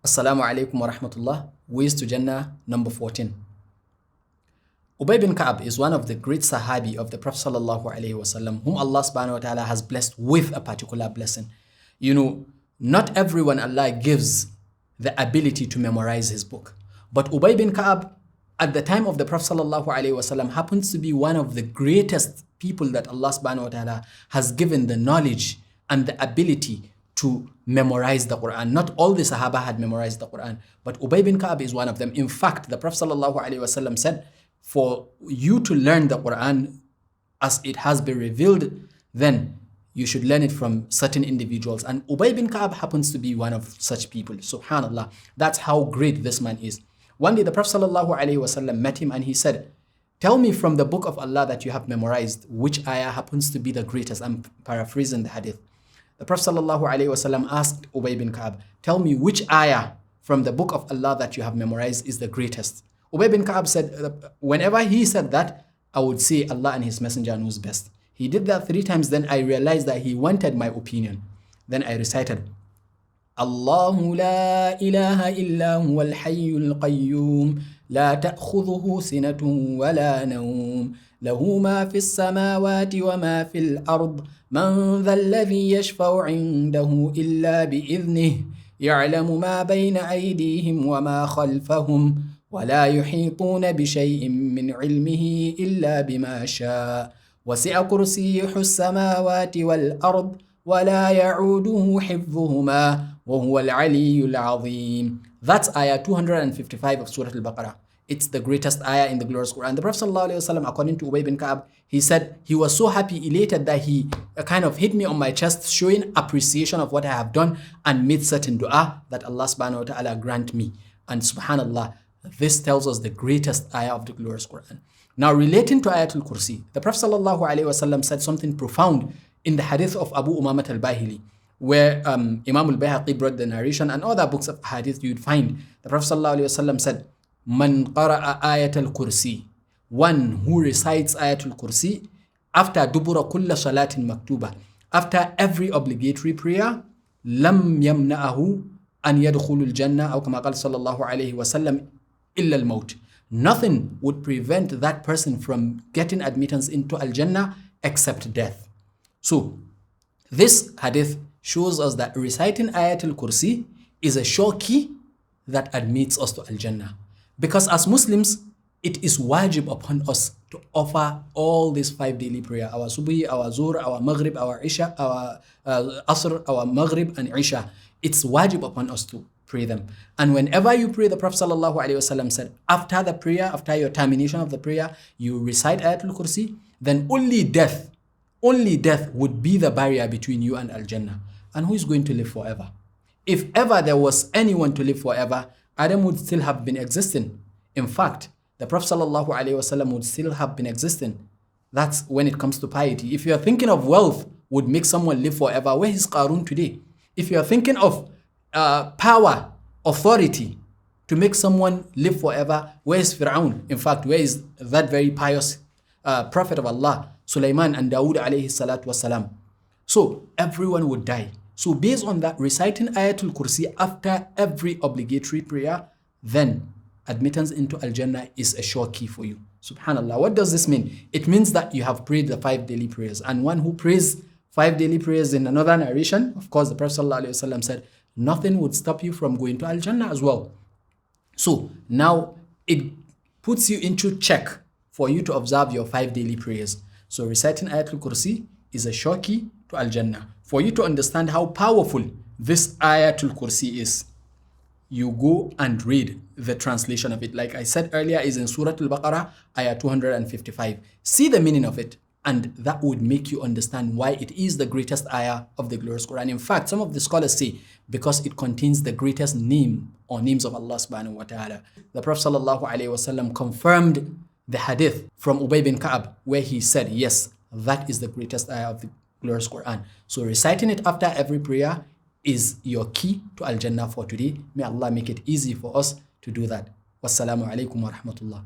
Assalamu alaikum wa rahmatullah. Ways to Jannah, number 14. Ubay bin Ka'ab is one of the great Sahabi of the Prophet sallallahu alaihi wasallam, whom Allah subhanahu wa ta'ala has blessed with a particular blessing. You know, not everyone Allah gives the ability to memorize his book. But Ubay bin Ka'ab, at the time of the Prophet sallallahu alaihi wasallam, happens to be one of the greatest people that Allah subhanahu wa ta'ala has given the knowledge and the ability to memorize the Quran. Not all the Sahaba had memorized the Quran, but Ubay bin Ka'ab is one of them. In fact, the Prophet ﷺ said, for you to learn the Quran as it has been revealed, then you should learn it from certain individuals. And Ubay bin Ka'ab happens to be one of such people. Subhanallah. That's how great this man is. One day the Prophet ﷺ met him and he said, tell me from the book of Allah that you have memorized, which ayah happens to be the greatest. I'm paraphrasing the hadith. The Prophet ﷺ asked Ubay bin Ka'ab, tell me which ayah from the book of Allah that you have memorized is the greatest. Ubay bin Ka'ab said, whenever he said that, I would say Allah and His Messenger knows best. He did that 3 times, then I realized that he wanted my opinion. Then I recited, Allahu la ilaha illa huwa al-hayyul qayyum, la ta'khudhuhu sinatun wa la nawm, lahu ma fi as-samawati wa ma fi al-ard. من ذا الذي يشفع عنده إلا بإذنه يعلم ما بين أيديهم وما خلفهم ولا يحيطون بشيء من علمه إلا بما شاء وسع كرسيه السماوات والأرض ولا يعوده حفظهما وهو العلي العظيم. That's ayah 255 of Surah Al-Baqarah. It's the greatest ayah in the glorious Quran. The Prophet ﷺ, according to Ubay bin Ka'ab, he said he was so happy, elated that he kind of hit me on my chest, showing appreciation of what I have done and made certain dua that Allah subhanahu wa ta'ala grant me. And subhanallah, this tells us the greatest ayah of the glorious Quran. Now, relating to Ayatul Kursi, the Prophet ﷺ said something profound in the hadith of Abu Umamat al-Bahili, where Imam al-Bayhaqi brought the narration, and other books of hadith you'd find. The Prophet ﷺ said, Man qara'a ayatul kursi, one who recites ayatul kursi after dubura kulla salatin maktuba, after every obligatory prayer, lam yamna'ahu an yadkhulul jannah, aw kama qala sallallahu alayhi wa sallam, illa al-maut. Nothing would prevent that person from getting admittance into al-jannah except death. So this hadith shows us that reciting ayatul kursi is a sure key that admits us to al-jannah. Because as Muslims, it is wajib upon us to offer all these 5 daily prayer, our subhi, our zuhr, our maghrib, our isha, our asr, our maghrib and isha. It's wajib upon us to pray them. And whenever you pray, the Prophet ﷺ said, after the prayer, after your termination of the prayer, you recite Ayatul Kursi, then only death would be the barrier between you and Al-Jannah. And who is going to live forever? If ever there was anyone to live forever, Adam would still have been existing. In fact, the Prophet ﷺ would still have been existing. That's when it comes to piety. If you are thinking of wealth would make someone live forever, where is Qarun today? If you are thinking of power, authority to make someone live forever, where is Fir'aun? In fact, where is that very pious prophet of Allah, Sulaiman and Dawood alayhi salatu wasalam? So everyone would die. So based on that, reciting Ayatul Kursi after every obligatory prayer, then admittance into Al-Jannah is a sure key for you. Subhanallah. What does this mean? It means that you have prayed the 5 daily prayers. And one who prays 5 daily prayers in another narration, of course, the Prophet ﷺ said, nothing would stop you from going to Al-Jannah as well. So now it puts you into check for you to observe your 5 daily prayers. So reciting Ayatul Kursi is a sure key to Al-Jannah. For you to understand how powerful this Ayatul Kursi is, you go and read the translation of it. Like I said earlier, is in Surah Al-Baqarah, ayah 255. See the meaning of it, and that would make you understand why it is the greatest ayah of the glorious Quran. In fact, some of the scholars say because it contains the greatest name or names of Allah subhanahu wa ta'ala. The Prophet sallallahu alayhi wasallam confirmed the hadith from Ubay bin Ka'ab, where he said, yes, that is the greatest ayah of the glorious Quran. So reciting it after every prayer is your key to Al-Jannah for today. May Allah make it easy for us to do that. Wassalamu alaikum wa rahmatullah.